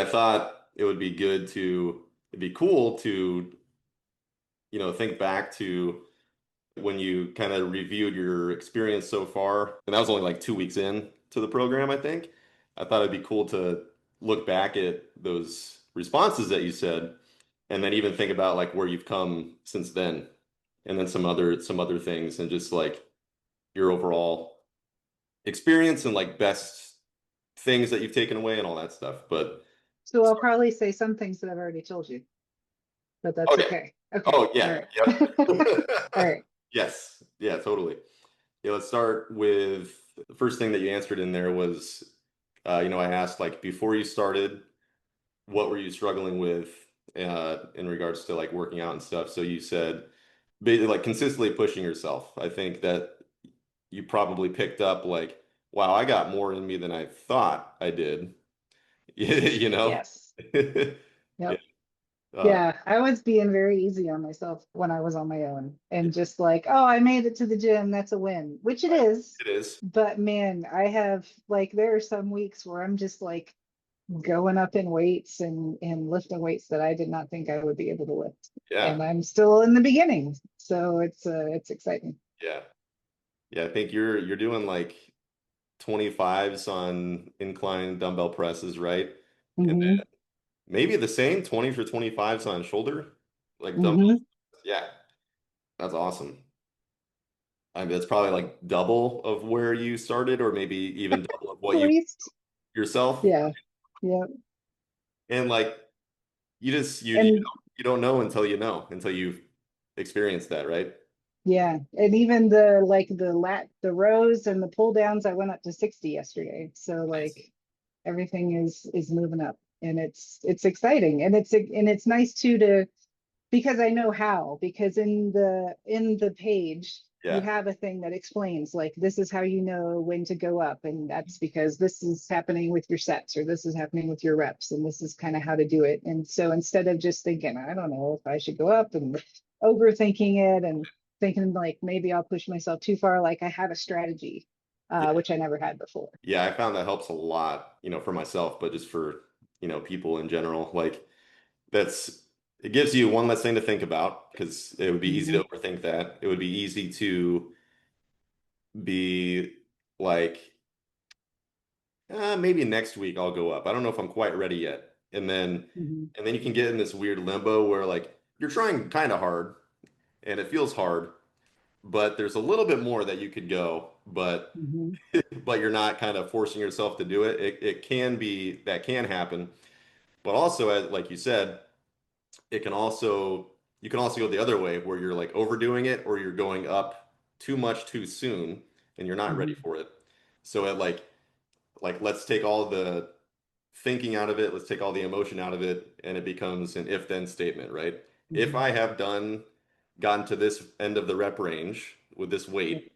I thought it'd be cool to, think back to when you kind of reviewed your experience so far. And that was only like 2 weeks in to the program, I think. I thought it'd be cool to look back at those responses that you said, and then even think about like where you've come since then, and then some other things, and just like your overall experience and like best things that you've taken away and all that stuff. But So I'll probably say some things that I've already told you, but that's okay. okay. Okay. Oh All yeah. right. All Yep. right. Yes. Yeah, totally. Yeah, let's start with the first thing that you answered in there was, I asked like before you started, what were you struggling with in regards to like working out and stuff? So you said basically like consistently pushing yourself. I think that you probably picked up like, wow, I got more in me than I thought I did. You know? Yes. Yeah. Yep. Uh, Yeah, I was being very easy on myself when I was on my own and just like, oh, I made it to the gym, that's a win, which it is. it is. But man, I have like there are some weeks where I'm just like going up in weights and lifting weights that I did not think I would be able to lift. Yeah. And I'm still in the beginning. So it's exciting. Yeah. Yeah. I think you're doing like 25s on incline dumbbell presses, right? And Hmm. then maybe the same 20s or 25s on shoulder, like dumbbell. Hmm. Yeah, that's awesome. I mean, that's probably like double of where you started, or maybe even double of what At you least. yourself. Yeah. Yeah. And like you just And you don't know until you know, until you've experienced that, right? yeah. And even the like the rows and the pull downs, I went up to 60 yesterday. So Nice. like everything is moving up and it's exciting and it's nice too to because I know how, because in the page you Yeah. have a thing that explains like this is how you know when to go up, and that's because this is happening with your sets or this is happening with your reps, and this is kind of how to do it. And so instead of just thinking, I don't know if I should go up and overthinking it and thinking like maybe I'll push myself too far, like I have a strategy, Yeah. which I never had before. Yeah, I found that helps a lot, for myself, but just for, people in general. Like that's it gives you one less thing to think about because it would be easy Hmm. to overthink that. It would be easy to be like, maybe next week I'll go up. I don't know if I'm quite ready yet. Hmm. And then you can get in this weird limbo where like you're trying kind of hard and it feels hard, but there's a little bit more that you could go, but Hmm. but you're not kind of forcing yourself to do it. It can be that can happen, but also as like you said, it can also you can also go the other way where you're like overdoing it or you're going up too much too soon and you're not ready Hmm. for it. So it like let's take all the thinking out of it, let's take all the emotion out of it, and it becomes an if-then statement, right? If Hmm. I have gotten to this end of the rep range with this Yeah. weight,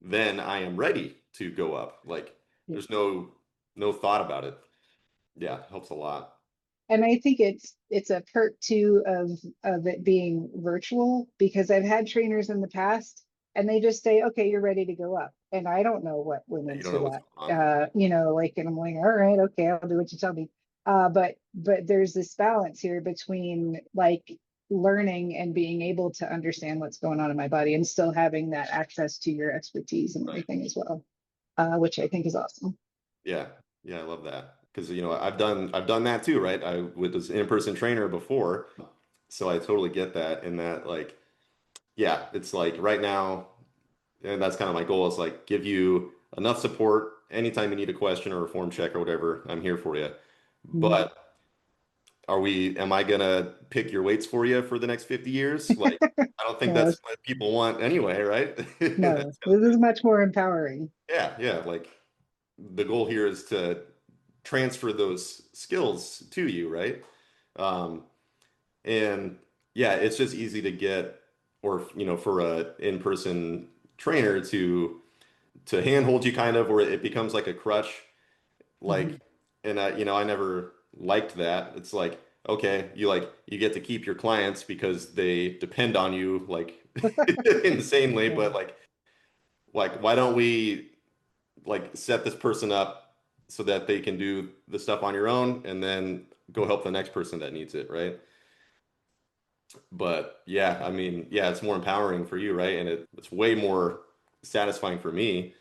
then I am ready to go up. Like Yeah. there's no thought about it. Yeah, it helps a lot. And I think it's a perk too of it being virtual because I've had trainers in the past and they just say, okay, you're ready to go up. And I don't know what went You don't into know what's that. going on. Like, and I'm like, all right, okay, I'll do what you tell me. But there's this balance here between like learning and being able to understand what's going on in my body and still having that access to your expertise and Right. everything as well, which I think is awesome. Yeah. Yeah, I love that. Because I've done that too, right? I was an in-person trainer before. So I totally get that. And that like, yeah, it's like right now, and that's kind of my goal is like give you enough support anytime you need a question or a form check or whatever, I'm here for you. Mhm. But am I gonna pick your weights for you for the next 50 years? Like, I don't think No, that's what people want anyway, right? no, That's kind this of, is much more empowering. yeah, yeah. Like the goal here is to transfer those skills to you, right? Um, and yeah, it's just easy to get, or for a in-person trainer to handhold you kind of, or it becomes like a crutch. Like, Mhm. and I never liked that. It's like, okay, you get to keep your clients because they depend on you like insanely, Yeah. but like why don't we like set this person up so that they can do the stuff on your own and then go help the next person that needs it, right? But yeah, I mean, yeah, it's more empowering for you, right? And it's way more satisfying for me.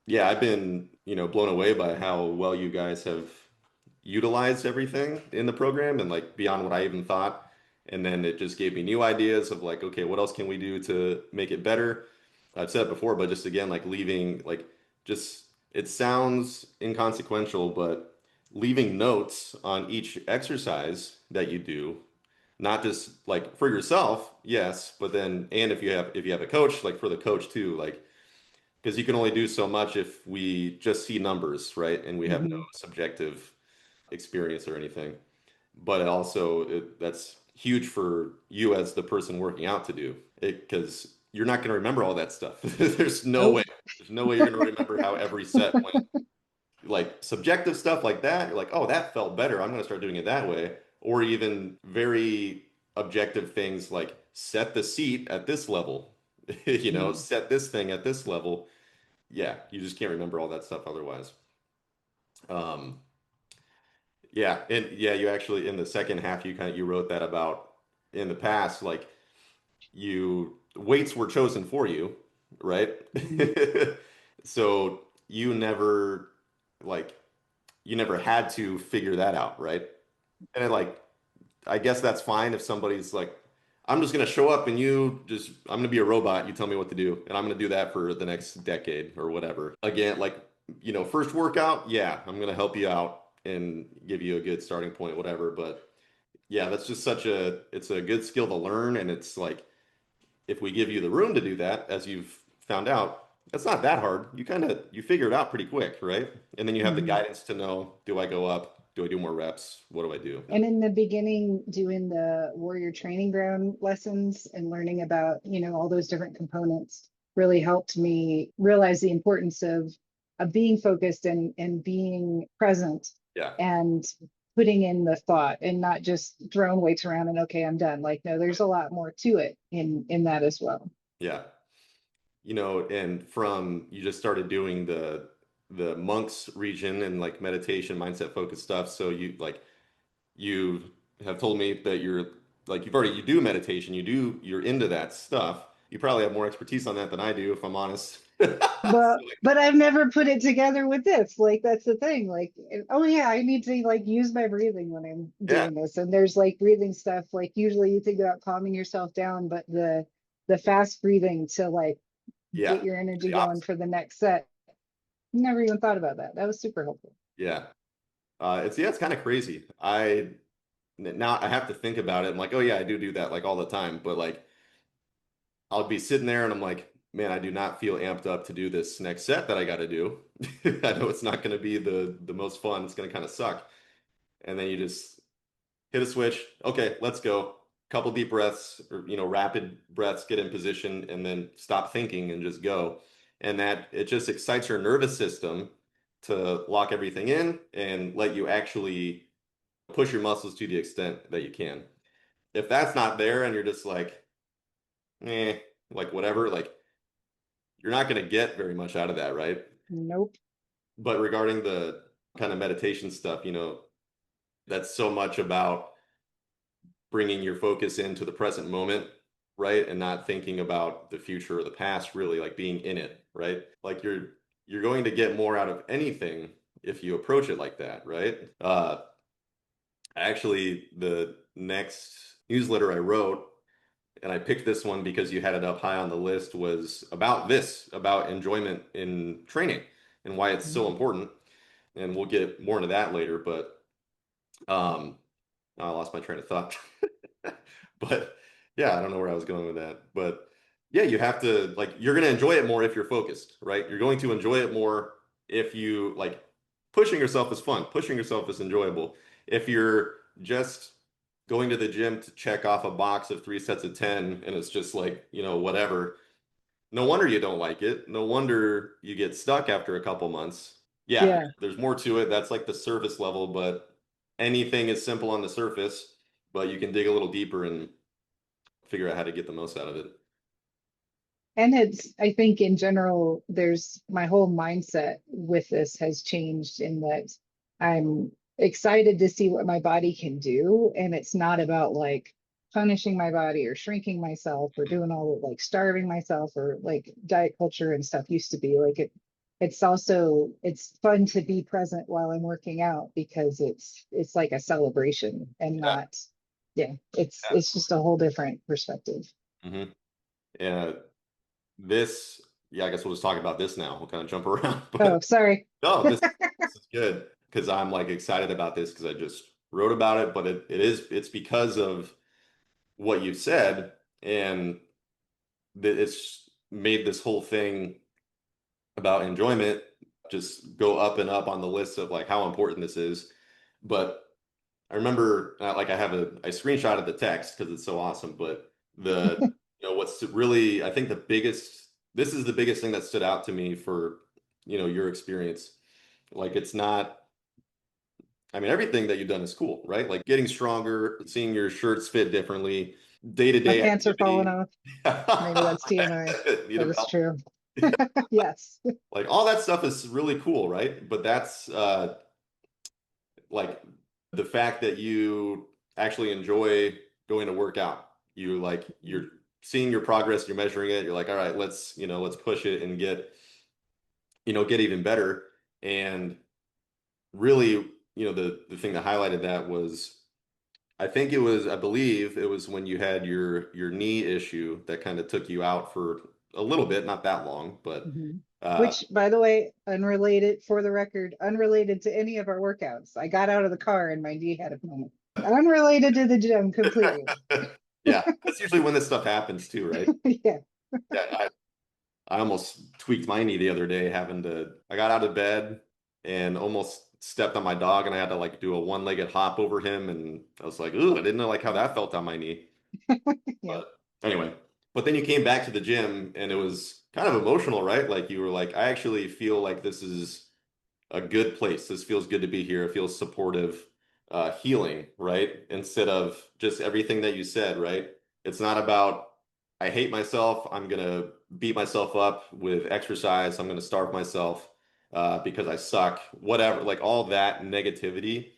Yeah, I've been, blown away by how well you guys have utilized everything in the program and like beyond what I even thought. And then it just gave me new ideas of like, okay, what else can we do to make it better? I've said it before, but just again, like leaving, like just it sounds inconsequential, but leaving notes on each exercise that you do, not just like for yourself, yes, but then and if you have a coach, like for the coach too, like because you can only do so much if we just see numbers, right? And we have no Hmm. subjective experience or anything. But it also that's huge for you as the person working out to do it because you're not going to remember all that stuff. There's no way. Nope. There's no way you're going to remember how every set went. Like subjective stuff like that, you're like, oh, that felt better. I'm going to start doing it that way. Or even very objective things like set the seat at this level, Mm. set this thing at this level. Yeah, you just can't remember all that stuff otherwise. Um, Yeah, and yeah, you actually in the second half you wrote that about in the past, like you weights were chosen for you, right? Mhm. So you never like you never had to figure that out, right? And like I guess that's fine if somebody's like, I'm just gonna show up and I'm gonna be a robot, you tell me what to do, and I'm gonna do that for the next decade or whatever. Again, like, first workout, yeah, I'm gonna help you out and give you a good starting point, whatever. But yeah, that's just it's a good skill to learn. And it's like, if we give you the room to do that, as you've found out, it's not that hard. You figure it out pretty quick, right? And then you have the Mhm. guidance to know, do I go up? Do I do more reps? What do I do? And in the beginning, doing the warrior training ground lessons and learning about, all those different components really helped me realize the importance of being focused and being present Yeah. and putting in the thought and not just throwing weights around and okay, I'm done. Like, no, there's a lot more to it in that as well. Yeah. And from you just started doing the monks region and like meditation, mindset focused stuff. So you have told me that you do meditation, you're into that stuff. You probably have more expertise on that than I do, if I'm honest. But I've never put it together with this. Like that's the thing. Like, oh yeah, I need to like use my breathing when I'm Yeah, doing this. And there's like breathing stuff. Like usually you think about calming yourself down, but the fast breathing to like yeah. get your energy The going opposite. for the next set. Never even thought about that. That was super helpful. Yeah. It's kind of crazy. Now I have to think about it. I'm like, oh yeah, I do that like all the time. But like I'll be sitting there and I'm like, man, I do not feel amped up to do this next set that I got to do. I know it's not going to be the most fun. It's going to kind of suck. And then you just hit a switch. Okay, let's go. Couple deep breaths or rapid breaths, get in position and then stop thinking and just go. And that it just excites your nervous system to lock everything in and let you actually push your muscles to the extent that you can. If that's not there and you're just like, eh, like whatever, like you're not going to get very much out of that, right? Nope. But regarding the kind of meditation stuff, that's so much about bringing your focus into the present moment, right? And not thinking about the future or the past, really, like being in it, right? Like you're going to get more out of anything if you approach it like that, right? Actually, the next newsletter I wrote, and I picked this one because you had it up high on the list, was about enjoyment in training and why it's so Mhm. important. And we'll get more into that later, but um, I lost my train of thought. But yeah, I don't know where I was going with that. But yeah, you have to like you're going to enjoy it more if you're focused, right? You're going to enjoy it more if you like pushing yourself is fun. Pushing yourself is enjoyable. If you're just going to the gym to check off a box of 3 sets of 10 and it's just like, whatever. No wonder you don't like it. No wonder you get stuck after a couple months. Yeah, Yeah. there's more to it. That's like the surface level, but anything is simple on the surface, but you can dig a little deeper and figure out how to get the most out of it. And I think in general, there's my whole mindset with this has changed in that I'm excited to see what my body can do. And it's not about like punishing my body or shrinking myself or doing all the like starving myself or like diet culture and stuff used to be like it's also it's fun to be present while I'm working out because it's like a celebration and Yeah. not yeah, it's just a whole different perspective. Yeah. Yeah. This, yeah, I guess we'll just talk about this now. We'll kind of jump around, but Oh, sorry. no, this is good because I'm like excited about this because I just wrote about it, but it's because of what you said, and that it's made this whole thing about enjoyment just go up and up on the list of like how important this is. But I remember like I screenshot of the text because it's so awesome, but the what's really I think the biggest this is the biggest thing that stood out to me for your experience. Like it's not I mean everything that you've done is cool, right? Like getting stronger, seeing your shirts fit differently, My day-to-day pants are falling activity. off. Maybe that's TMI, Need a but it's belt. true. Yes. Like all that stuff is really cool, right? But that's like the fact that you actually enjoy going to work out. You're seeing your progress, you're measuring it, you're like, all right, let's push it and get even better. And really, the thing that highlighted that was I believe it was when you had your knee issue that kind of took you out for a little bit, not that long, but Mhm. uh Which, by the way, unrelated for the record, unrelated to any of our workouts. I got out of the car and my knee had a moment. Unrelated to the gym completely. yeah, that's usually when this stuff happens too, right? Yeah. Yeah, I almost tweaked my knee the other day I got out of bed and almost stepped on my dog and I had to like do a one-legged hop over him and I was like, ooh, I didn't know like how that felt on my knee. Yeah. But anyway, but then you came back to the gym and it was kind of emotional, right? Like you were like, I actually feel like this is a good place. This feels good to be here. It feels supportive, healing, right? Instead of just everything that you said, right? It's not about, I hate myself. I'm going to beat myself up with exercise. I'm going to starve myself because I suck, whatever, like all that negativity.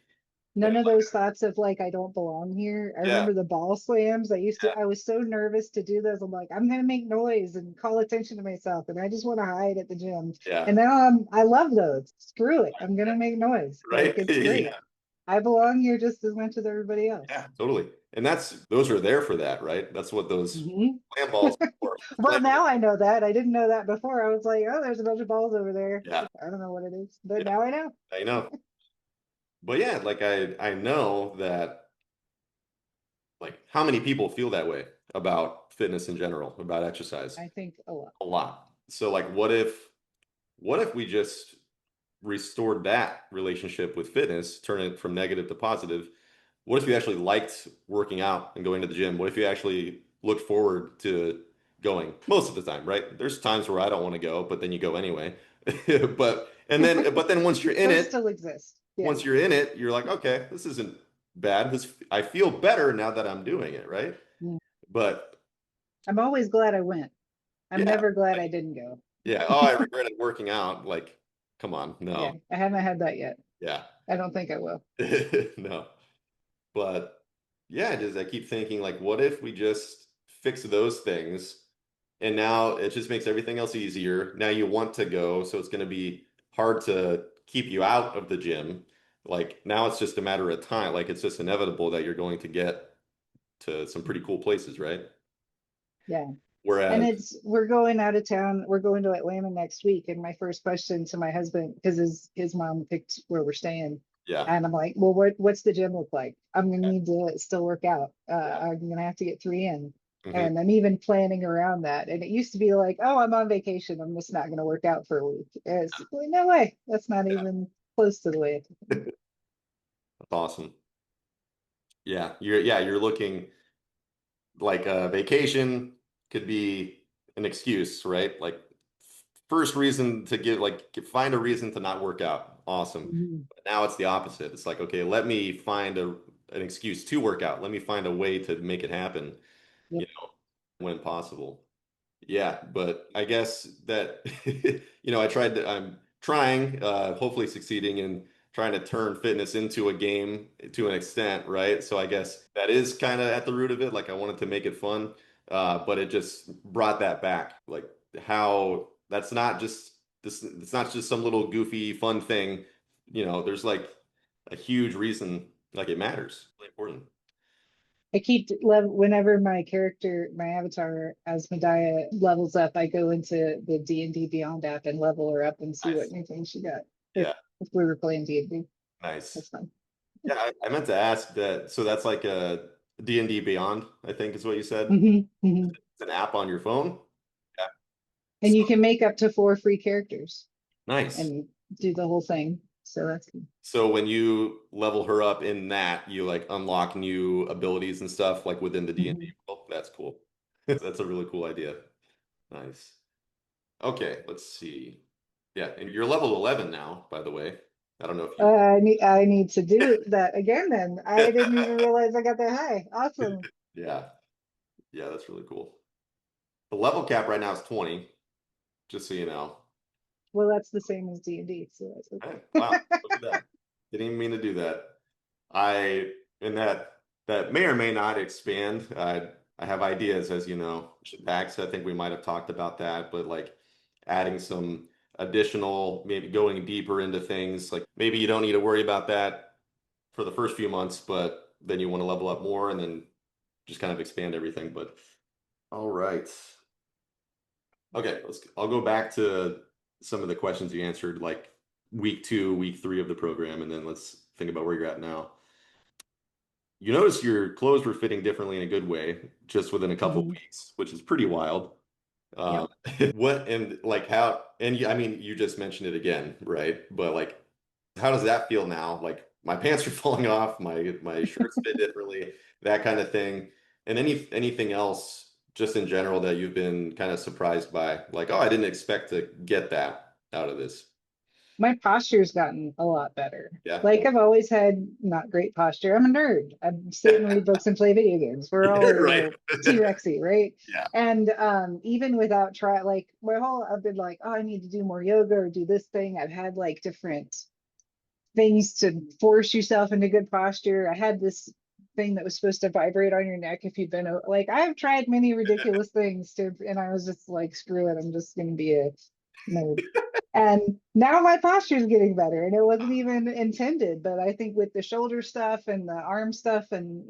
And None of those thoughts of like, I don't belong here. I yeah, remember the ball slams. yeah, I was so nervous to do those. I'm like, I'm going to make noise and call attention to myself. And I just want to hide at the gym. yeah, And now I love those. Screw it. I'm going to make noise. Like, right? it's great. Yeah, I belong here just as much as everybody else. yeah, totally. And those are there for that, right? That's what those Mhm. slam balls are for. Well, now I know that. I didn't know that before. I was like, oh, there's a bunch of balls over there. Yeah, I don't know what it is, but yeah, now I know. I know. But yeah, like I know that like how many people feel that way about fitness in general, about exercise? I think a lot. A lot. So like what if we just restored that relationship with fitness, turn it from negative to positive? What if you actually liked working out and going to the gym? What if you actually looked forward to going most of the time, right? There's times where I don't want to go, but then you go anyway. But then Those still exist. Yeah. once you're in it, you're like, okay, this isn't bad. I feel better now that I'm doing it, right? Mm. But I'm always glad I went. I'm yeah, never glad like I didn't go. yeah, oh, I regretted working out. Like, come on, Yeah. no. I haven't had that yet. Yeah. I don't think I will. No. But yeah, I keep thinking like, what if we just fix those things and now it just makes everything else easier. Now you want to go, so it's going to be hard to keep you out of the gym. Like now it's just a matter of time. Like it's just inevitable that you're going to get to some pretty cool places, right? Yeah. And Whereas, we're going out of town. We're going to Atlanta next week. And my first question to my husband, because his mom picked where we're staying. yeah, And I'm like, well, what's the gym look like? I'm gonna need to still work out. yeah, I'm gonna have to get 3 in. hmm, And I'm even planning around that. And it used to be like, oh, I'm on vacation. I'm just not gonna work out for a week. It's like, no way. That's not yeah, even close to the way. that's awesome. Yeah, you're looking like a vacation could be an excuse, right? Like first reason to find a reason to not work out. Awesome. Mhm. But now it's the opposite. It's like, okay, let me find an excuse to work out. Let me find a way to make it happen, Yep. when possible. Yeah, but I guess that I'm trying, hopefully succeeding in trying to turn fitness into a game to an extent, right? So I guess that is kind of at the root of it. Like I wanted to make it fun, but it just brought that back. Like how that's not just this, it's not just some little goofy fun thing. There's like a huge reason, like it matters. Really important. I keep whenever my character, my avatar as Medea levels up, I go into the D&D Beyond app and level her up and see what Nice. new things she got. If Yeah, if we were playing D&D, nice. that's fun. Yeah, I meant to ask that. So that's like a D&D Beyond, I think is what you said. Hmm. It's an app on your phone. Yeah. And So you can make up to 4 free characters nice. and do the whole thing. So that's good. So when you level her up in that, you like unlock new abilities and stuff like within the D&D Mhm. world. That's cool. That's a really cool idea. Nice. Okay, let's see. Yeah, and you're level 11 now, by the way. I don't know if you. I need to do that again then. I didn't even realize I got that high. Awesome. Yeah, yeah, that's really cool. The level cap right now is 20, just so you know. Well, that's the same as D&D, so that's Hey, okay. wow, look at that. Didn't even mean to do that. I and that may or may not expand. I have ideas, as you know, Pax. I think we might have talked about that, but like adding some additional, maybe going deeper into things. Like maybe you don't need to worry about that for the first few months, but then you want to level up more and then just kind of expand everything. But all right. Okay, I'll go back to some of the questions you answered, like week 2, week 3 of the program, and then let's think about where you're at now. You notice your clothes were fitting differently in a good way just within a couple of Hmm. weeks, which is pretty wild. Yep. Um, what and like how and I mean you just mentioned it again, right? But like how does that feel now? Like my pants are falling off, my shirts fit differently, that kind of thing. And anything else just in general that you've been kind of surprised by, like, oh, I didn't expect to get that out of this. My posture's gotten a lot better. Yeah. Like I've always had not great posture. I'm a nerd. I sit and read books and play video games. We're all a Right. little T-Rexy, right? Yeah. And even without like my whole I've been like, oh, I need to do more yoga or do this thing. I've had like different things to force yourself into good posture. I had this thing that was supposed to vibrate on your neck if you've been like I've tried many ridiculous things to, and I was just like, screw it, I'm just gonna be a nerd. And now my posture is getting better, and it wasn't even intended, but I think with the shoulder stuff and the arm stuff, and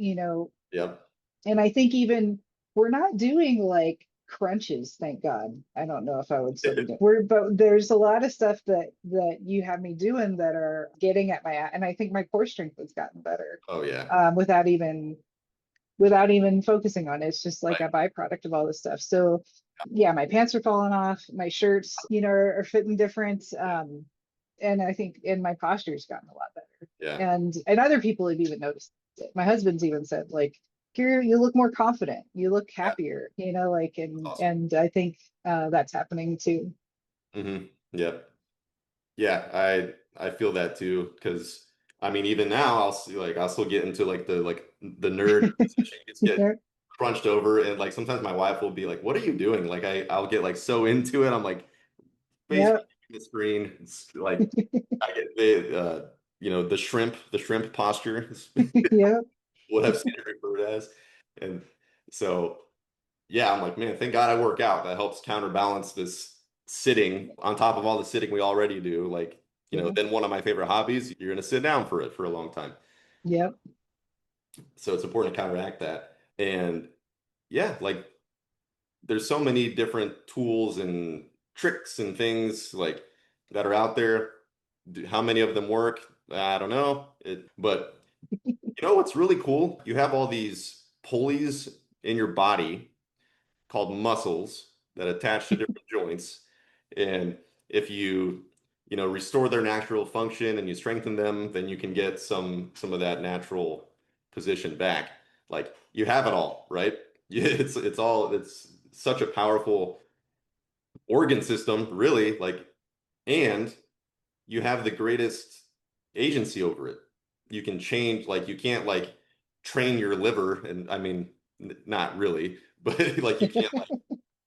Yep. and I think even we're not doing like crunches, thank God. I don't know if I would still be doing but there's a lot of stuff that you have me doing that are getting at my, and I think my core strength has gotten better Oh yeah. without even focusing on it. It's just like Right. a byproduct of all this stuff. So yeah, my pants are falling off, my shirts, are fitting different. And I think and my posture's gotten a lot better. Yeah. And other people have even noticed it. My husband's even said, like, you look more confident, you look Yeah. happier, like, That's and awesome. and I think that's happening too. Yep. Yeah, I feel that too because I mean even now I'll still get into like the nerd position. It's get Yeah, crunched over and like sometimes my wife will be like, "What are you doing?" Like I'll get like so into it. I'm like face yeah, the screen. It's like I get the shrimp posture is yeah, what I've seen it referred as. And so yeah, I'm like, man, thank God I work out. That helps counterbalance this sitting on top of all the sitting we already do. Like, yeah, then one of my favorite hobbies, you're going to sit down for it for a long time. yeah. So it's important to counteract that. And yeah, like there's so many different tools and tricks and things like that are out there. How many of them work? I don't know. But you know what's really cool? You have all these pulleys in your body called muscles that attach to different joints. And if you restore their natural function and you strengthen them, then you can get some of that natural position back. Like you have it all, right? Yeah, it's such a powerful organ system, really, like, and you have the greatest agency over it. You can change, like you can't like train your liver, and I mean, not really, but like you can't like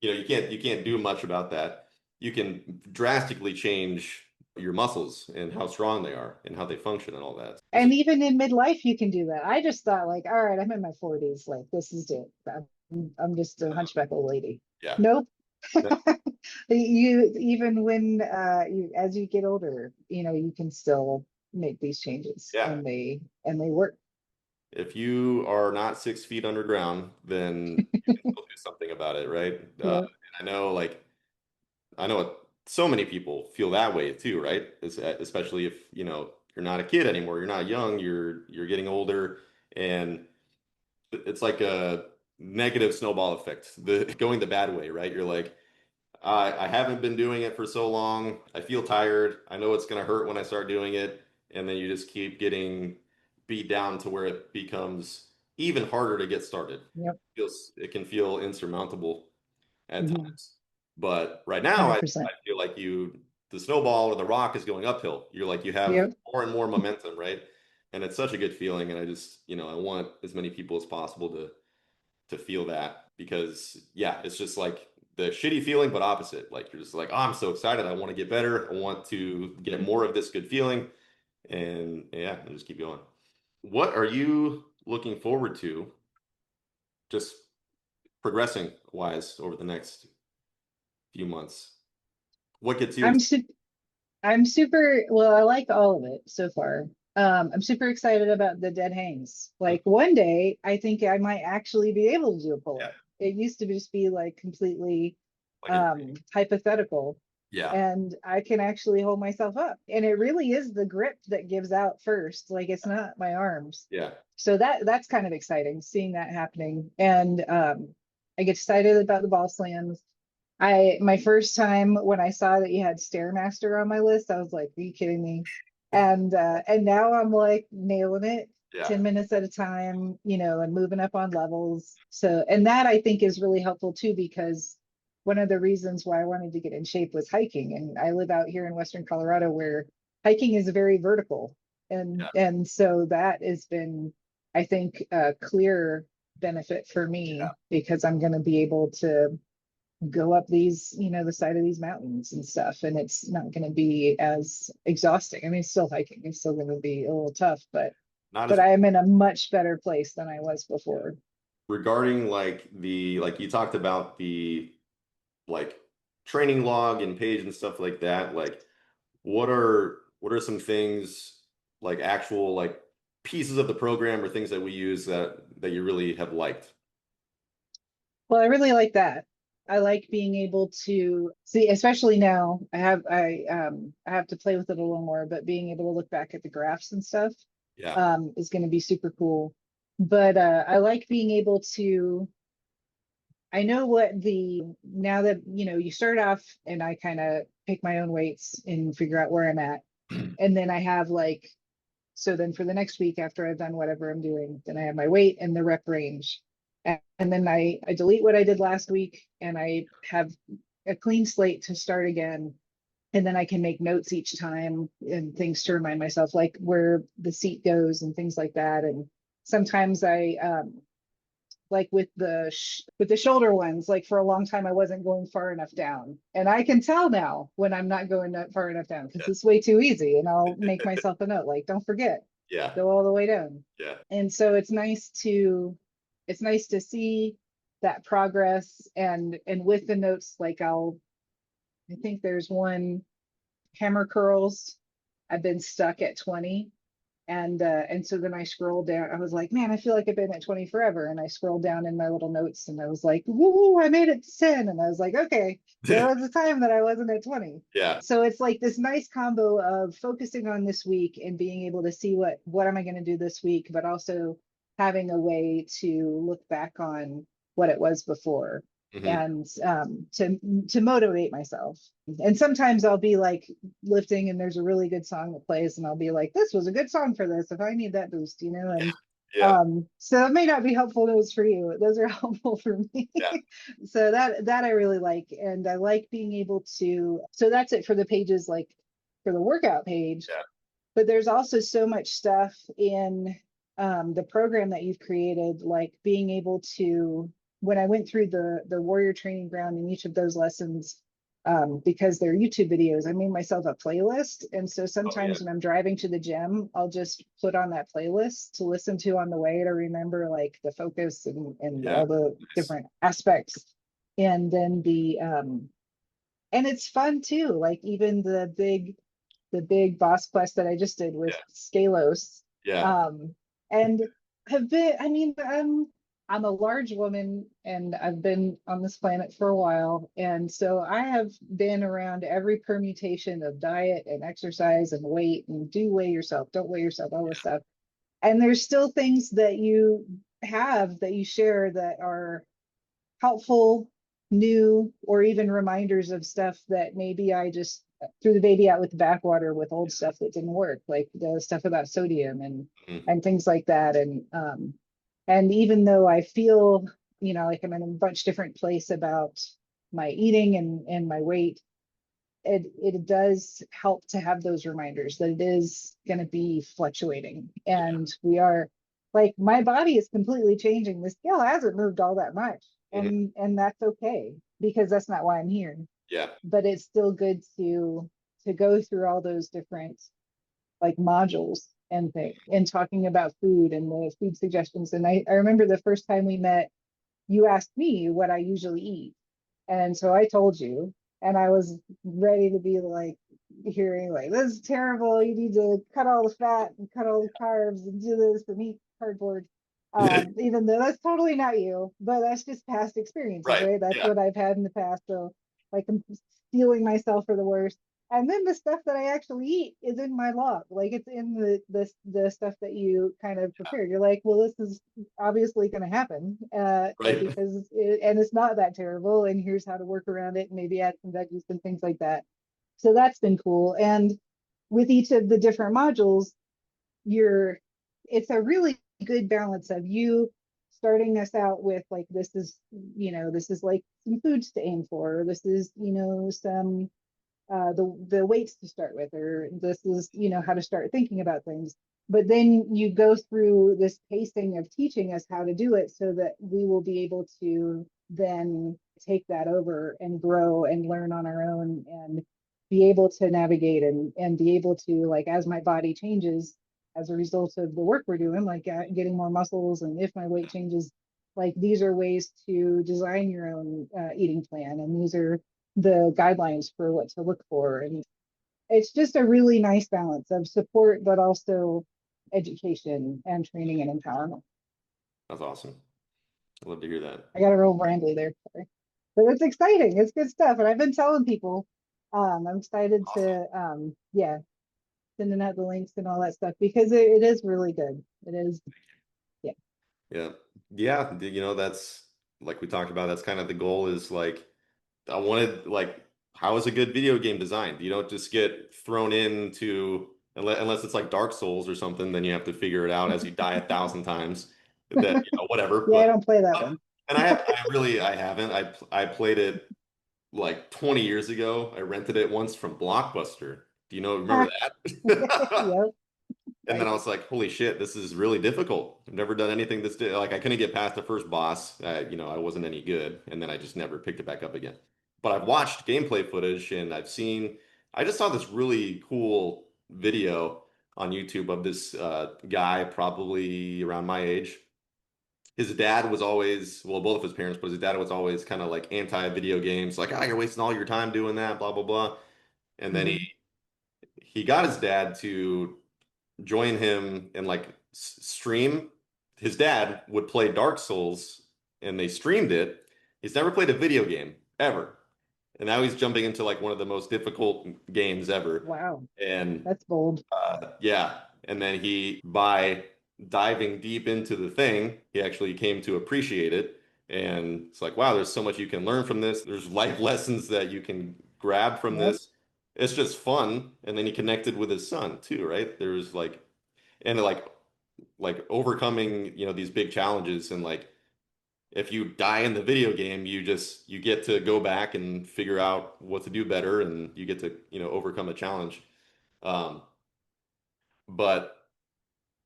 you can't do much about that. You can drastically change your muscles and how strong they are and how they function and all that. And even in midlife, you can do that. I just thought like, all right, I'm in my 40s. Like this is it. I'm just a hunchback old lady. Yeah. Nope. You even when as you get older, you can still make these changes Yeah. and they work. If you are not 6 feet underground, then you can still do something about it, right? Yeah. And I know so many people feel that way too, right? Especially if, you're not a kid anymore, you're not young, you're getting older, and it's like a negative snowball effect, going the bad way, right? You're like, I haven't been doing it for so long. I feel tired. I know it's going to hurt when I start doing it. And then you just keep getting beat down to where it becomes even harder to get started. Yep. It can feel insurmountable at Hmm. times. But right now, I 100%. feel like the snowball or the rock is going uphill. You're like, you have Yep. more and more momentum, right? And it's such a good feeling. And I just, I want as many people as possible to feel that because yeah, it's just like the shitty feeling, but opposite. Like you're just like, oh, I'm so excited. I want to get better. I want to get more of this good feeling. And yeah, and just keep going. What are you looking forward to just progressing wise over the next few months? What gets you I'm excited? su I'm super, well, I like all of it so far. I'm super excited about the dead hangs. Like one day, I think I might actually be able to do a Yeah, pull-up. It used to just be like completely like a hypothetical, yeah, and I can actually hold myself up. And it really is the grip that gives out first. Like it's not my arms. yeah, So that's kind of exciting, seeing that happening. And I get excited about the ball slams. My first time when I saw that you had Stairmaster on my list, I was like, are you kidding me? And now I'm like nailing it yeah. 10 minutes at a time, and moving up on levels. So, and that I think is really helpful too, because one of the reasons why I wanted to get in shape was hiking. And I live out here in Western Colorado where hiking is very vertical. And so that has been, I think, a clear benefit for me because I'm going to be able to go up these, the side of these mountains and stuff. And it's not going to be as exhausting. I mean, it's still hiking. It's still going to be a little tough, but Not but as I am in a much better place than I was before. regarding like you talked about the like training log and page and stuff like that. Like what are some things like actual like pieces of the program or things that we use that you really have liked? Well, I really like that. I like being able to see, especially now I have to play with it a little more, but being able to look back at the graphs and stuff Yeah. is going to be super cool. But I like being able to I know what the now that you start off and I kind of pick my own weights and figure out where I'm at. And then I have like so then for the next week after I've done whatever I'm doing, then I have my weight and the rep range. And then I delete what I did last week and I have a clean slate to start again. And then I can make notes each time and things to remind myself like where the seat goes and things like that. And sometimes I like with the shoulder ones, like for a long time I wasn't going far enough down, and I can tell now when I'm not going far enough down because it's way too easy, and I'll make myself a note like don't forget, Yeah. go all the way down. Yeah. And so it's nice to see that progress. And with the notes, like I think there's one hammer curls, I've been stuck at 20. And so then I scrolled down. I was like, man, I feel like I've been at 20 forever. And I scrolled down in my little notes and I was like, woo, I made it to 10. And I was like, okay, there was a time that I wasn't at 20. Yeah. So it's like this nice combo of focusing on this week and being able to see what am I going to do this week, but also having a way to look back on what it was before Hmm. and to motivate myself. And sometimes I'll be like lifting and there's a really good song that plays and I'll be like, this was a good song for this if I need that boost, Yeah. and Yeah. so it may not be helpful those for you. Those are helpful for me. Yeah. So that I really like. And I like being able to, so that's it for the pages, like for the workout page. Yeah. But there's also so much stuff in the program that you've created, like being able to, when I went through the warrior training ground in each of those lessons, because they're YouTube videos. I made myself a playlist. And so Oh yeah. sometimes when I'm driving to the gym, I'll just put on that playlist to listen to on the way to remember like the focus and Yeah. all the Nice. different aspects. And then and it's fun too. Like even the big boss quest that I just did with Yeah. Scalos. Yeah. Um, and have been, I mean, I'm a large woman and I've been on this planet for a while. And so I have been around every permutation of diet and exercise and weight and do weigh yourself, don't weigh yourself, all this stuff. And there's still things that you have that you share that are helpful, new, or even reminders of stuff that maybe I just threw the baby out with the backwater with old stuff that didn't work, like the stuff about sodium Mhm. and things like that. And even though I feel, like I'm in a bunch different place about my eating and my weight, it does help to have those reminders that it is going to be fluctuating Yeah. and we are like my body is completely changing. The scale hasn't moved all that much Mhm. and that's okay because that's not why I'm here, Yeah. but it's still good to go through all those different like modules and things and talking about food and the food suggestions. And I remember the first time we met, you asked me what I usually eat. And so I told you, and I was ready to be like hearing like this is terrible. You need to cut all the fat and cut all the carbs and do this and eat cardboard. Even though that's totally not you, but that's just past experiences, Right. right? That's Yeah. what I've had in the past. So like I'm stealing myself for the worst. And then the stuff that I actually eat is in my log. Like it's in the stuff that you kind of prepared. You're like, well, this is obviously going to happen Right. and it's not that terrible. And here's how to work around it and maybe add some veggies and things like that. So that's been cool. And with each of the different modules, you're it's a really good balance of you starting us out with like this is like some foods to aim for. This is some the weights to start with, or this is how to start thinking about things. But then you go through this pacing of teaching us how to do it so that we will be able to then take that over and grow and learn on our own and be able to navigate and be able to like as my body changes as a result of the work we're doing, like getting more muscles, and if my weight changes, like these are ways to design your own eating plan, and these are the guidelines for what to look for. And it's just a really nice balance of support, but also education and training and empowerment. That's awesome. I love to hear that. I got a real rambly there, sorry. But it's exciting. It's good stuff. And I've been telling people, I'm excited Awesome. to, yeah, sending out the links and all that stuff because it is really good. It is, yeah. Yeah. Yeah. That's like we talked about, that's kind of the goal is like, I wanted, like, how is a good video game designed? You don't just get thrown into, unless it's like Dark Souls or something, then you have to figure it out as you die 1,000 times. That, whatever. Yeah, I don't play that one. And I haven't. I played it like 20 years ago. I rented it once from Blockbuster. Remember that? Yep, And then I nice. was like, holy shit, this is really difficult. I've never done anything this like I couldn't get past the first boss. I wasn't any good, and then I just never picked it back up again. But I've watched gameplay footage and I just saw this really cool video on YouTube of this guy probably around my age. His dad was always, well, both of his parents, but his dad was always kind of like anti-video games, like, you're wasting all your time doing that, blah, blah, blah. And then Hmm. he got his dad to join him and like stream. His dad would play Dark Souls and they streamed it. He's never played a video game ever. And now he's jumping into like one of the most difficult games ever. Wow, And that's bold. yeah, and then by diving deep into the thing, he actually came to appreciate it. And it's like, wow, there's so much you can learn from this. There's life lessons that you can grab from Yep, this. It's just fun. And then he connected with his son too, right? There's like, and like overcoming, these big challenges. And like, if you die in the video game, you get to go back and figure out what to do better, and you get to, overcome a challenge. Um, but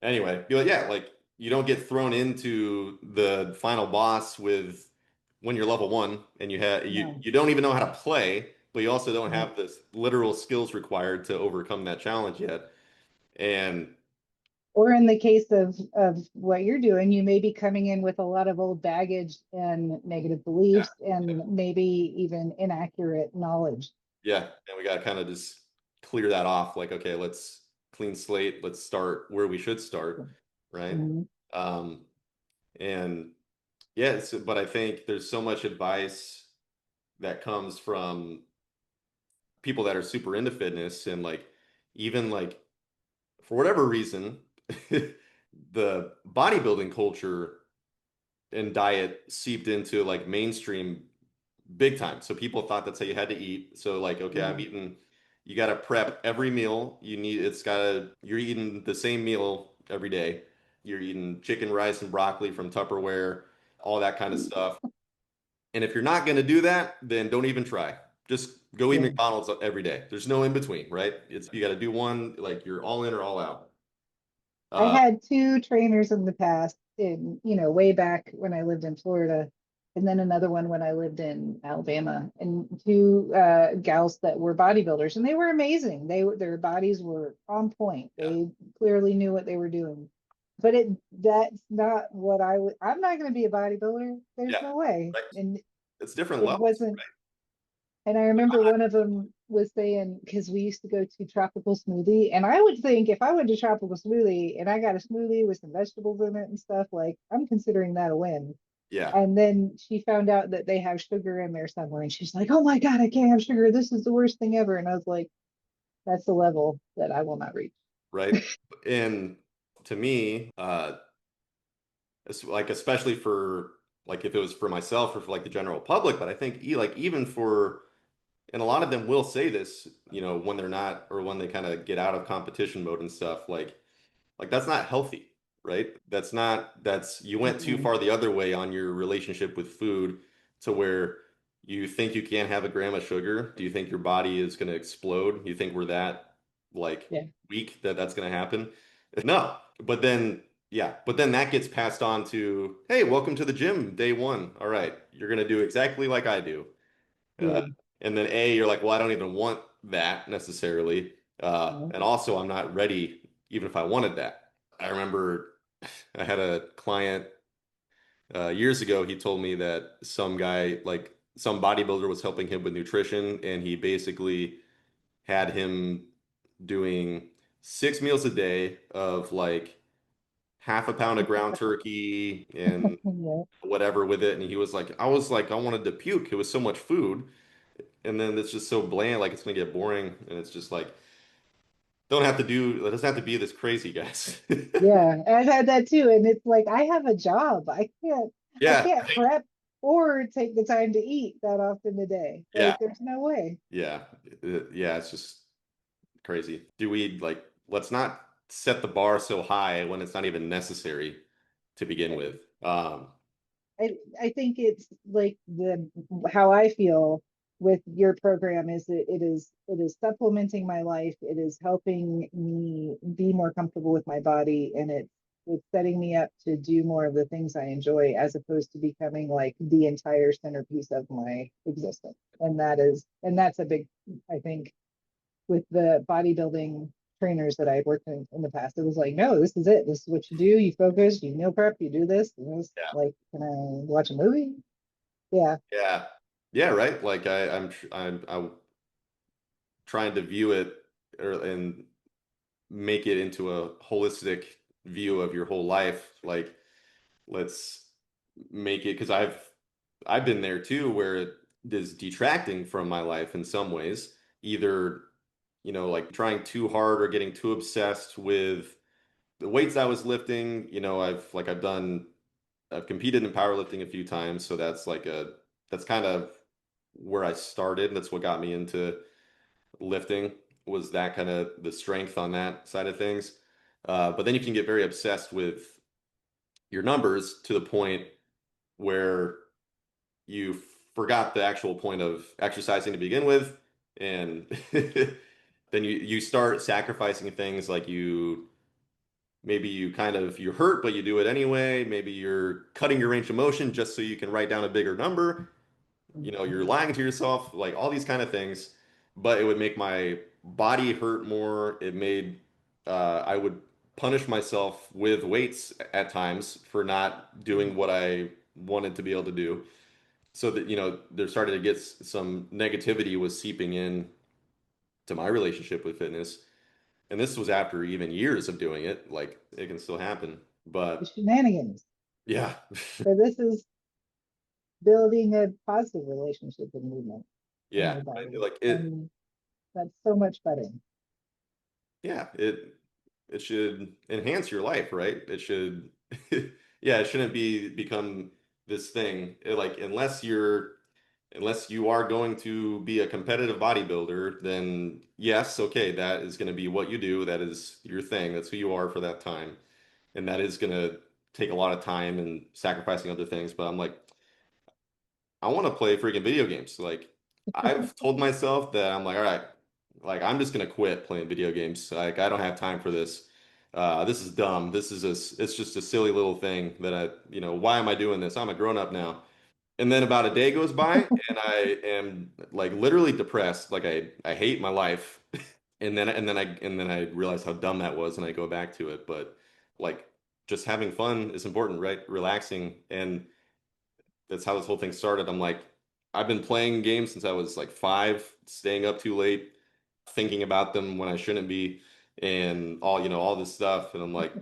Anyway, yeah, like you don't get thrown into the final boss with when you're level 1 and no. you don't even know how to play. but you also don't Right. have the literal skills required to overcome that challenge yet. And Or in the case of what you're doing, you may be coming in with a lot of old baggage and negative yeah, beliefs and maybe even inaccurate knowledge. yeah, and we got to kind of just clear that off. Like, okay, let's clean slate. Let's start where we should start, right? Mhm. Um, and yes, but I think there's so much advice that comes from people that are super into fitness and like even like for whatever reason, the bodybuilding culture and diet seeped into like mainstream big time. So people thought that's how you had to eat. So like, okay, I'm Yeah. eating, you got to prep every meal. You need, it's got to, you're eating the same meal every day. You're eating chicken, rice, and broccoli from Tupperware, all that kind of stuff. And if you're not going to do that, then don't even try. Just go eat Yeah. McDonald's every day. There's no in between, right? It's you got to do one, like you're all in or all out. I Uh, had two trainers in the past in, way back when I lived in Florida, and then another one when I lived in Alabama, and two gals that were bodybuilders, and they were amazing. Their bodies were on point. yeah, They clearly knew what they were doing. But that's not what I'm not going to be a bodybuilder. There's yeah, no way. right. And It's different it levels, wasn't and I remember one of them was saying, because we used to go to Tropical Smoothie, and I would think if I went to Tropical Smoothie and I got a smoothie with some vegetables in it and stuff, like I'm considering that a win. yeah, And then she found out that they have sugar in there somewhere, and she's like, "Oh my God, I can't have sugar. This is the worst thing ever." And I was like, "That's the level that I will not reach." right. And to me, like especially for like if it was for myself or for like the general public, but I think like even for and a lot of them will say this, when they're not or when they kind of get out of competition mode and stuff, like that's not healthy, right? That's you went too Mm-mm. far the other way on your relationship with food to where you think you can't have a gram of sugar. Do you think your body is going to explode? You think we're that like Yeah, weak that that's going to happen? No. But then yeah, but then that gets passed on to, hey, welcome to the gym, day one. All right, you're going to do exactly like I do. Uh, yeah, and then A, you're like, well, I don't even want that necessarily. no, And also, I'm not ready, even if I wanted that. I remember I had a client years ago. He told me that some guy, like some bodybuilder, was helping him with nutrition, and he basically had him doing 6 meals a day of like half a pound of ground turkey and yeah, whatever with it. And he was like, I was like, I wanted to puke. It was so much food. And then it's just so bland, like it's gonna get boring, and it's just like don't have to do. It doesn't have to be this crazy, guys. yeah. I've had that too, and it's like I have a job. I Yeah, can't prep or take the time to eat that often a day. yeah, Like, there's no way. yeah, yeah. It's just crazy. Do we like? Let's not set the bar so high when it's not even necessary to begin Right. with. I think it's like the how I feel with your program is that it is supplementing my life. It is helping me be more comfortable with my body, and it's setting me up to do more of the things I enjoy as opposed to becoming like the entire centerpiece of my existence. And that's a big, I think, with the bodybuilding trainers that I worked in the past. It was like, no, this is it. This is what you do. You focus, you meal prep, you do this. And this Yeah, like, can I watch a movie? Yeah. yeah, yeah. Right. Like I'm trying to view it and make it into a holistic view of your whole life. Like let's make it because I've been there too where it is detracting from my life in some ways, either like trying too hard or getting too obsessed with the weights I was lifting. I've competed in powerlifting a few times, so that's kind of where I started. That's what got me into lifting, was that kind of the strength on that side of things. But then you can get very obsessed with your numbers to the point where you forgot the actual point of exercising to begin with, and then you start sacrificing things like maybe you hurt but you do it anyway, maybe you're cutting your range of motion just so you can write down a bigger number, you're lying to yourself, like all these kind of things, but it would make my body hurt more. It made I would punish myself with weights at times for not doing what I wanted to be able to do. So that, there started to get some negativity was seeping in to my relationship with fitness. And this was after even years of doing it. Like it can still happen. The But shenanigans. yeah. So this is building a positive relationship with movement in Yeah. your body. Like it, And that's so much better. yeah, it should enhance your life, right? It should yeah, it shouldn't become this thing. Like unless you are going to be a competitive bodybuilder, then yes, okay, that is going to be what you do. That is your thing. That's who you are for that time. And that is going to take a lot of time and sacrificing other things. But I'm like, I want to play freaking video games. Like I've told myself that I'm like, all right, like I'm just gonna quit playing video games. Like I don't have time for this. This is dumb. It's just a silly little thing that why am I doing this? I'm a grown up now. And then about a day goes by and I am like literally depressed. Like I hate my life. And then I realize how dumb that was and I go back to it. But like just having fun is important, right? Relaxing, and that's how this whole thing started. I'm like, I've been playing games since I was like 5, staying up too late, thinking about them when I shouldn't be, and all this stuff. And I'm like,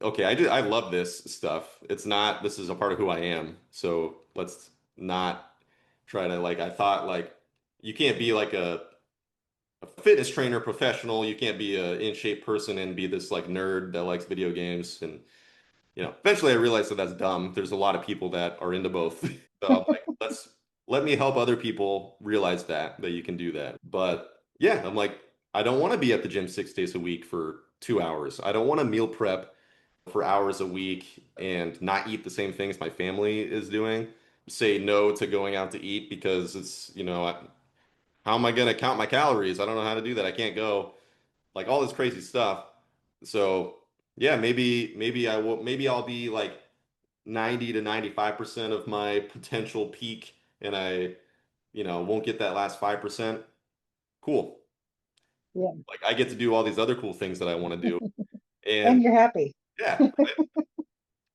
okay, I love this stuff. It's not, this is a part of who I am. So let's not try to like, I thought like, you can't be like a fitness trainer professional. You can't be a in shape person and be this like nerd that likes video games. And eventually I realized that that's dumb. There's a lot of people that are into both. So I'm like, let me help other people realize that you can do that. But yeah, I'm like, I don't want to be at the gym 6 days a week for 2 hours. I don't want to meal prep for hours a week and not eat the same things my family is doing. Say no to going out to eat because how am I going to count my calories? I don't know how to do that. I can't go. Like all this crazy stuff. So yeah, maybe I'll be like 90 to 95% of my potential peak and I, won't get that last 5%. Cool. Yeah. Like I get to do all these other cool things that I want to do. And And you're happy. yeah,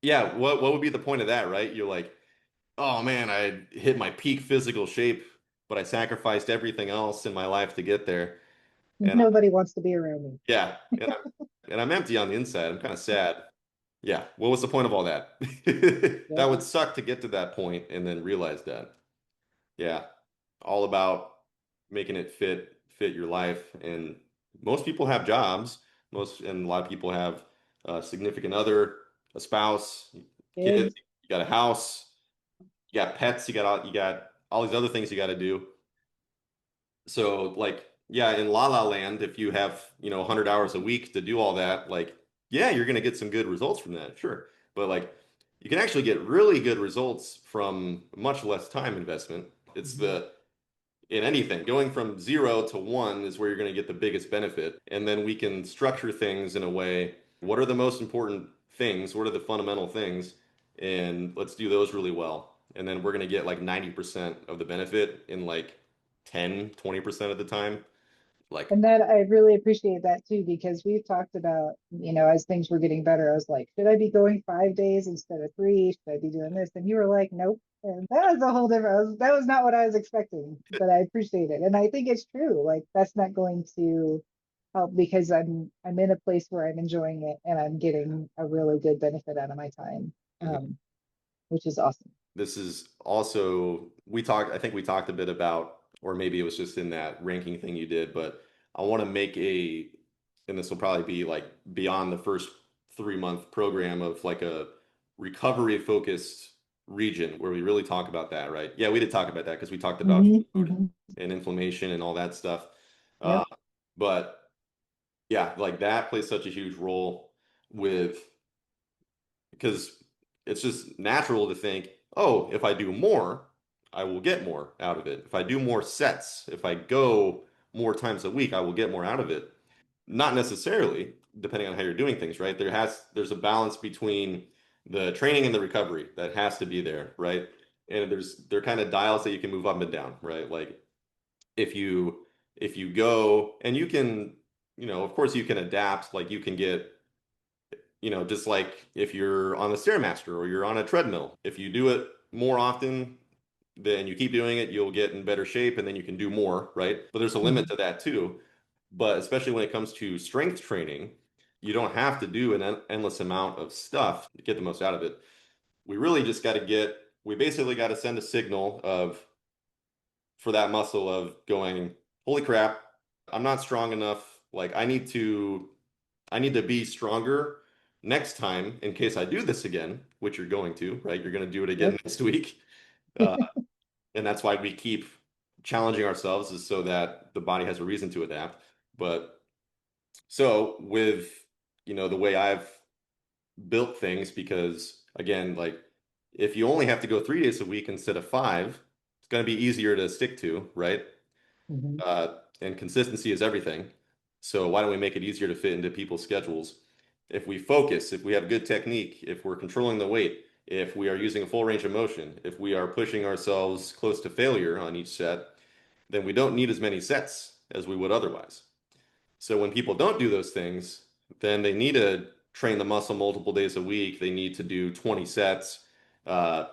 yeah, what would be the point of that, right? You're like, oh man, I hit my peak physical shape, but I sacrificed everything else in my life to get there. And Nobody wants to be around me. yeah, and I'm empty on the inside. I'm kind of sad. Yeah, what was the point of all that? That Yep. would suck to get to that point and then realize that. Yeah, all about making it fit your life. And most people have jobs. And a lot of people have a significant other, a spouse, kids. Kids. You got a house. You got pets. You got all these other things you got to do. So like, yeah, in La La Land, if you have 100 hours a week to do all that, like, yeah, you're gonna get some good results from that, sure. But like, you can actually get really good results from much less time investment. It's Mhm. the in anything. Going from 0 to 1 is where you're going to get the biggest benefit. And then we can structure things in a way. What are the most important things? What are the fundamental things? And let's do those really well. And then we're going to get like 90% of the benefit in like 10, 20% of the time. Like, And that I really appreciate that too, because we've talked about, as things were getting better, I was like, should I be going 5 days instead of three? Should I be doing this? And you were like, nope. And that was a whole different, that was not what I was expecting, but I appreciate it. And I think it's true. Like that's not going to help because I'm in a place where I'm enjoying it and I'm getting a really good benefit out of my time. mhm. Which is awesome. This is also, I think we talked a bit about, or maybe it was just in that ranking thing you did, but I want to make and this will probably be like beyond the first 3-month program of like a recovery focused region where we really talk about that, right? Yeah, we did talk about that because we talked about Hmm. food Hmm. and inflammation and all that stuff. Uh, Yep. but yeah, like that plays such a huge role with because it's just natural to think, oh, if I do more, I will get more out of it. If I do more sets, if I go more times a week, I will get more out of it. Not necessarily, depending on how you're doing things, right? There's a balance between the training and the recovery that has to be there, right? and they're kind of dials that you can move up and down, right? Like if you go and you can, of course you can adapt, like you can get, just like if you're on the Stairmaster or you're on a treadmill, if you do it more often, then you keep doing it, you'll get in better shape and then you can do more, right? But there's a limit Mhm. to that too. But especially when it comes to strength training, you don't have to do an endless amount of stuff to get the most out of it. We really just got to we basically got to send a signal of, for that muscle of going, holy crap, I'm not strong enough. Like I need to be stronger next time in case I do this again, which you're going to, right? You're going to do it again Yep. next week. Uh, and that's why we keep challenging ourselves, is so that the body has a reason to adapt. But so with, the way I've built things, because again, like if you only have to go 3 days a week instead of five, it's going to be easier to stick to, right? Mhm. And consistency is everything. So why don't we make it easier to fit into people's schedules? If we focus, if we have good technique, if we're controlling the weight, if we are using a full range of motion, if we are pushing ourselves close to failure on each set, then we don't need as many sets as we would otherwise. So when people don't do those things, then they need to train the muscle multiple days a week. They need to do 20 sets. Uh,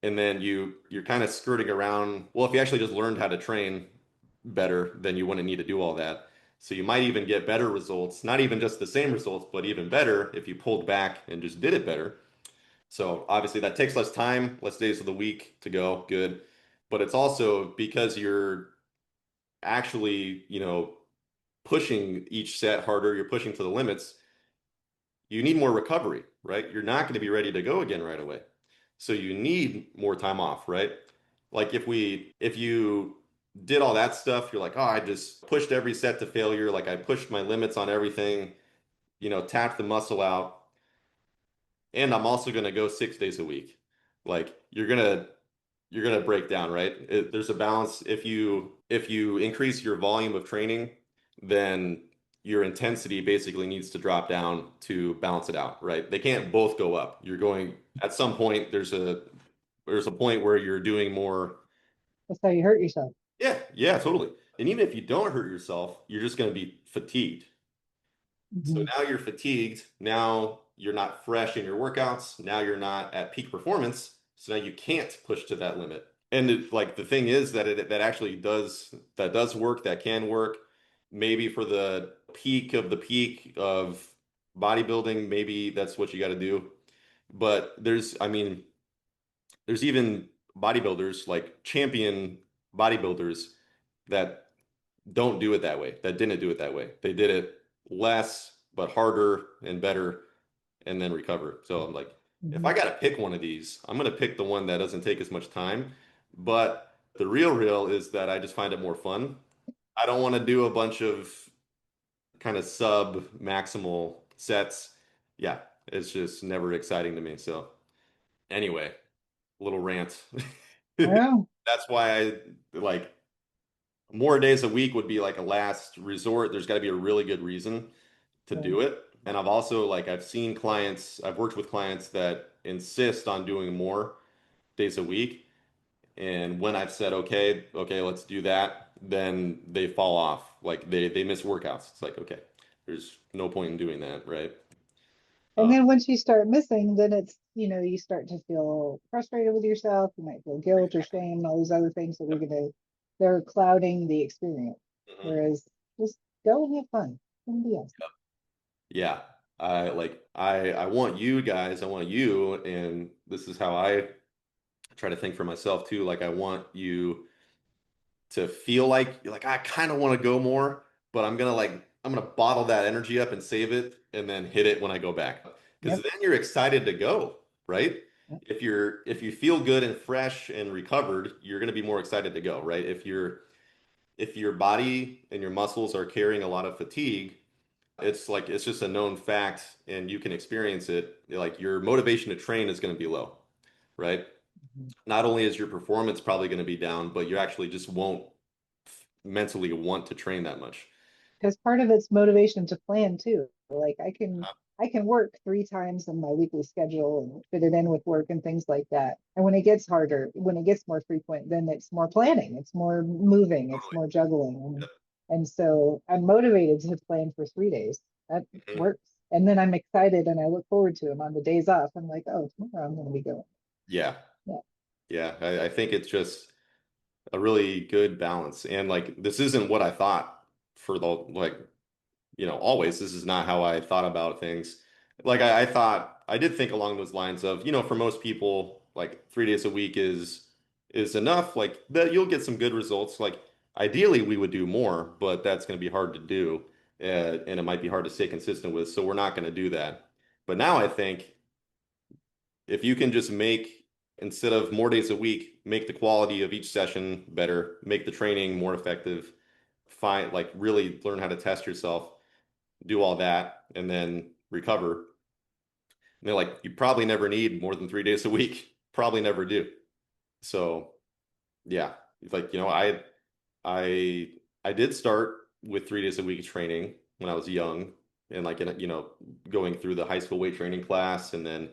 and then you're kind of skirting around. Well, if you actually just learned how to train better, then you wouldn't need to do all that. So you might even get better results, not even just the same results, but even better if you pulled back and just did it better. So obviously that takes less time, less days of the week to go, good. But it's also because you're actually, pushing each set harder, you're pushing to the limits, you need more recovery, right? You're not going to be ready to go again right away. So you need more time off, right? Like if you did all that stuff, you're like, oh, I just pushed every set to failure. Like I pushed my limits on everything, tapped the muscle out. And I'm also going to go 6 days a week. Like you're gonna break down, right? There's a balance. If you increase your volume of training, then your intensity basically needs to drop down to balance it out, right? They can't both go up. You're going at some point. There's a point where you're doing more. That's how you hurt yourself. Yeah, yeah, totally. And even if you don't hurt yourself, you're just going to be fatigued. So Mhm. now you're fatigued. Now you're not fresh in your workouts. Now you're not at peak performance. So now you can't push to that limit. And like the thing is that that actually does work. That can work. Maybe for the peak of bodybuilding, maybe that's what you got to do. But I mean, there's even bodybuilders, like champion bodybuilders, that don't do it that way. That didn't do it that way. They did it less, but harder and better, and then recover. So I'm like, if I Mhm. got to pick one of these, I'm going to pick the one that doesn't take as much time. But the real is that I just find it more fun. I don't want to do a bunch of kind of sub maximal sets. Yeah, it's just never exciting to me. So anyway, little rant. Well, That's why I like more days a week would be like a last resort. There's got to be a really good reason to yeah. do it. And I've seen clients, I've worked with clients that insist on doing more days a week. And when I've said, okay, let's do that, then they fall off. Like they miss workouts. It's like, okay, there's no point in doing that, right? And Uh, then once you start missing, then it's, you start to feel frustrated with yourself. You might feel guilt or shame and all these other things that they're clouding the experience. mhm. Whereas just go and have fun. Somebody else. Yeah. I want you guys, I want you, and this is how I try to think for myself too. Like I want you to feel like you're like, I kind of want to go more, but I'm gonna bottle that energy up and save it and then hit it when I go back. Because Yep. then you're excited to go, right? Yep. If you feel good and fresh and recovered, you're gonna be more excited to go, right? If your body and your muscles are carrying a lot of fatigue, it's just a known fact and you can experience it. Like your motivation to train is gonna be low, right? Mhm. Not only is your performance probably going to be down, but you actually just won't mentally want to train that much. Because part of it's motivation to plan too. Like I can I can work 3 times in my weekly schedule and fit it in with work and things like that. And when it gets harder, when it gets more frequent, then it's more planning, it's more moving, it's Totally. more juggling. Yep. And so I'm motivated to plan for 3 days. That Mhm. works. And then I'm excited and I look forward to them on the days off. I'm like, oh, tomorrow I'm going to be going. Yeah. Yeah. Yeah. I think it's just a really good balance. And like this isn't what I thought for the like, always. This is not how I thought about things. Like I thought I did think along those lines of, for most people, like 3 days a week is enough. Like that you'll get some good results. Like ideally we would do more, but that's going to be hard to do. And it might be hard to stay consistent with. So we're not going to do that. But now I think if you can just make instead of more days a week, make the quality of each session better, make the training more effective, find like really learn how to test yourself, do all that, and then recover. And they're like, you probably never need more than 3 days a week. Probably never do. So yeah, it's like, I I did start with 3 days a week training when I was young and like going through the high school weight training class and then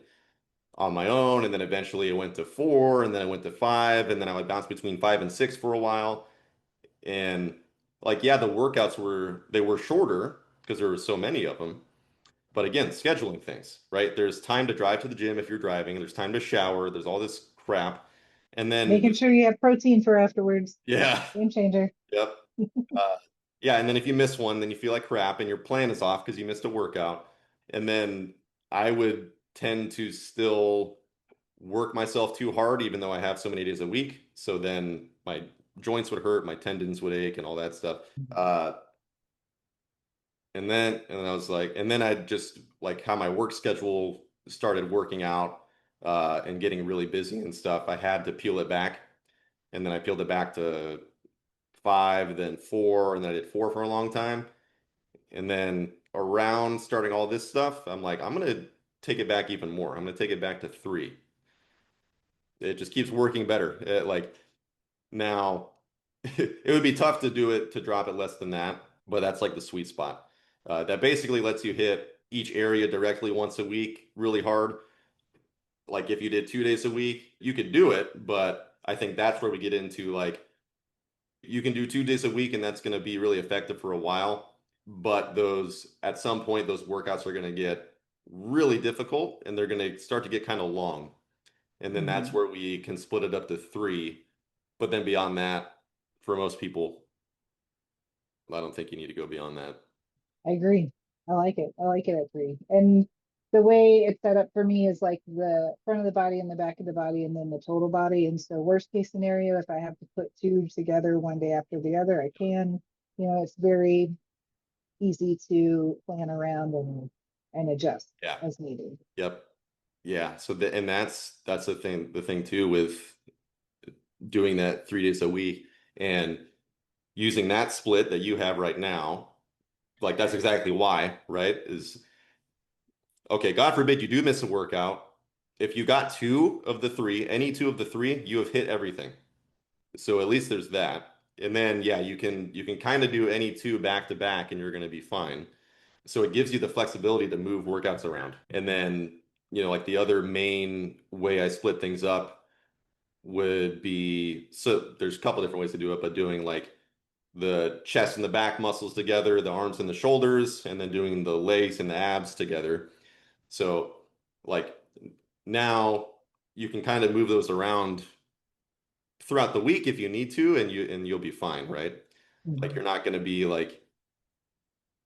on my own, and then eventually it went to 4, and then I went to 5, and then I would bounce between 5 and 6 for a while. And like, yeah, the workouts were shorter because there were so many of them. But again, scheduling things, right? There's time to drive to the gym if you're driving, there's time to shower, there's all this crap. And then, Making sure you have protein for afterwards. yeah, Game changer. yep. Uh, yeah, and then if you miss one, then you feel like crap and your plan is off because you missed a workout. And then I would tend to still work myself too hard, even though I have so many days a week. So then my joints would hurt, my tendons would ache, and all that stuff. And then I was like, and then I just like how my work schedule started working out and getting really busy and stuff. I had to peel it back, and then I peeled it back to 5, then 4, and then I did 4 for a long time. And then around starting all this stuff, I'm like, I'm gonna take it back even more. I'm gonna take it back to 3. It just keeps working better. Like now, it would be tough to do it to drop it less than that, but that's like the sweet spot. That basically lets you hit each area directly once a week really hard. Like if you did 2 days a week, you could do it, but I think that's where we get into like you can do 2 days a week and that's going to be really effective for a while. But those at some point, those workouts are going to get really difficult and they're going to start to get kind of long. And then that's Mhm. where we can split it up to 3. But then beyond that, for most people, I don't think you need to go beyond that. I agree. I like it. I like it at 3. And the way it's set up for me is like the front of the body and the back of the body and then the total body. And so worst case scenario, if I have to put two together one day after the other, I can. It's very easy to plan around and adjust Yeah. as needed. Yep. Yeah. And that's the thing too with doing that 3 days a week and using that split that you have right now. Like that's exactly why, right? Is okay, God forbid you do miss a workout. If you got 2 of the 3, any 2 of the 3, you have hit everything. So at least there's that. And then yeah, you can kind of do any 2 back to back and you're going to be fine. So it gives you the flexibility to move workouts around. And then, like the other main way I split things up would be so there's a couple different ways to do it, but doing like the chest and the back muscles together, the arms and the shoulders, and then doing the legs and the abs together. So like now you can kind of move those around throughout the week if you need to, and you'll be fine, right? Like Mhm. you're not going to be like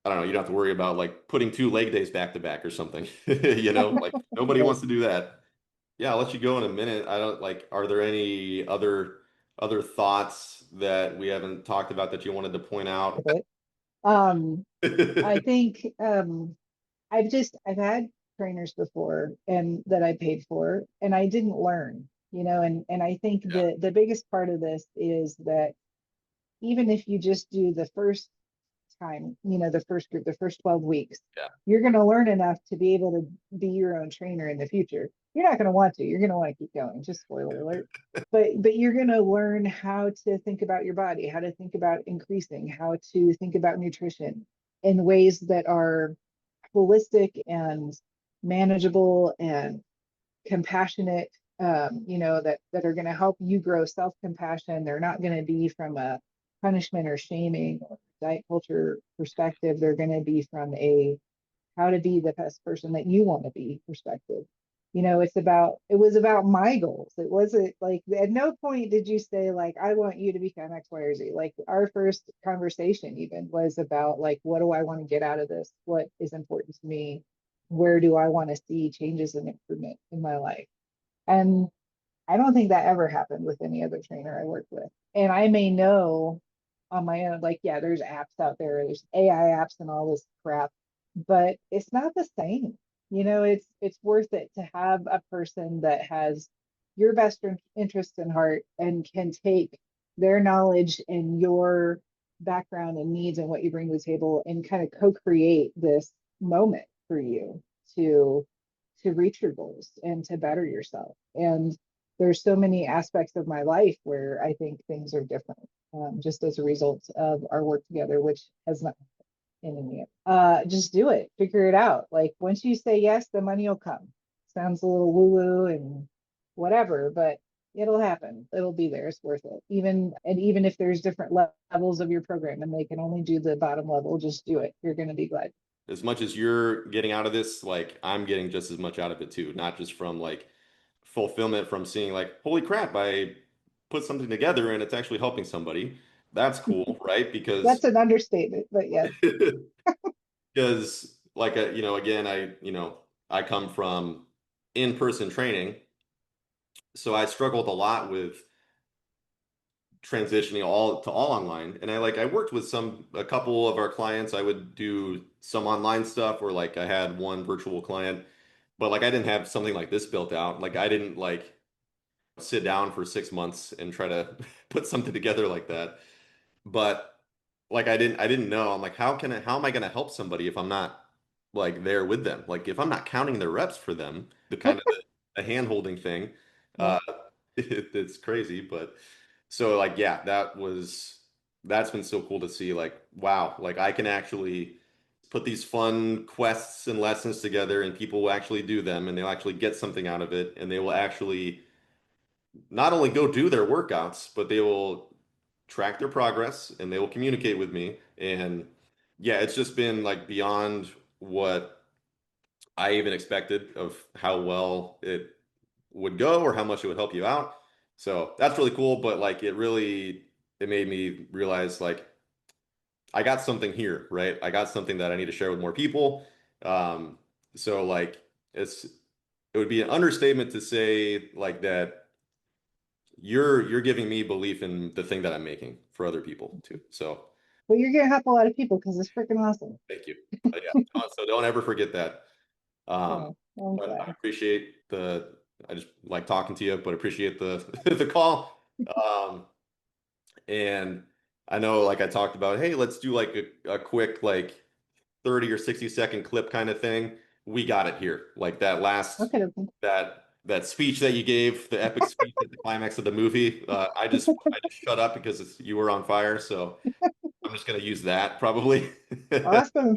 I don't know, you don't have to worry about like putting 2 leg days back to back or something. Like nobody Right. wants to do that. Yeah, I'll let you go in a minute. I don't like, are there any other thoughts that we haven't talked about that you wanted to point out? With it. Um, I think I've had trainers before and that I paid for and I didn't learn, and I think Yeah, the biggest part of this is that even if you just do the first time, the first group, the first 12 weeks, yeah, you're going to learn enough to be able to be your own trainer in the future. You're not going to want to. You're going to want to keep going. Just spoiler alert. But you're going to learn how to think about your body, how to think about increasing, how to think about nutrition in ways that are holistic and manageable and compassionate, that are going to help you grow self-compassion. They're not going to be from a punishment or shaming or diet culture perspective. They're going to be from a how to be the best person that you want to be perspective. It was about my goals. It wasn't like at no point did you say like, I want you to become X, Y, or Z. Like our first conversation even was about like, what do I want to get out of this? What is important to me? Where do I want to see changes and improvement in my life? And I don't think that ever happened with any other trainer I worked with. And I may know on my own, like, yeah, there's apps out there, there's AI apps and all this crap, but it's not the same. It's worth it to have a person that has your best interest in heart and can take their knowledge and your background and needs and what you bring to the table and kind of co-create this moment for you to reach your goals and to better yourself. And there's so many aspects of my life where I think things are different, just as a result of our work together, which has not been in the just do it, figure it out. Like once you say yes, the money will come. Sounds a little woo-woo and whatever, but it'll happen. It'll be there. It's worth it. Even if there's different levels of your program and they can only do the bottom level, just do it. You're going to be glad. As much as you're getting out of this, like I'm getting just as much out of it too, not just from like fulfillment from seeing like, holy crap, I put something together and it's actually helping somebody. That's cool, right? That's an understatement, but yes. Because like again, I come from in-person training, so I struggled a lot with transitioning all online. And I worked with a couple of our clients. I would do some online stuff, or like I had one virtual client, but like I didn't have something like this built out. Like I didn't like sit down for 6 months and try to put something together like that. But like I didn't know. I'm like, how am I gonna help somebody if I'm not like there with them? Like if I'm not counting their reps for them, the kind of the hand holding thing, Yeah. uh, it's crazy. But so like yeah, that's been so cool to see. Like wow, like I can actually put these fun quests and lessons together, and people will actually do them, and they'll actually get something out of it, and they will actually not only go do their workouts, but they will track their progress and they will communicate with me. And yeah, it's just been like beyond what I even expected of how well it would go or how much it would help you out. So that's really cool. But like it made me realize like I got something here, right? I got something that I need to share with more people. Um, so like it would be an understatement to say like that you're giving me belief in the thing that I'm making for other people too. So Well, you're gonna help a lot of people because it's freaking awesome. thank you. Yeah. So don't ever forget that. Um, Yeah, I'm but I glad. appreciate I just like talking to you, but appreciate the the call. And I know like I talked about, hey, let's do like a quick like 30 or 60-second clip kind of thing. We got it here. Like Okay, okay. that speech that you gave, the epic speech at the climax of the movie. I just shut up because you were on fire. So I'm just gonna use that probably. Awesome.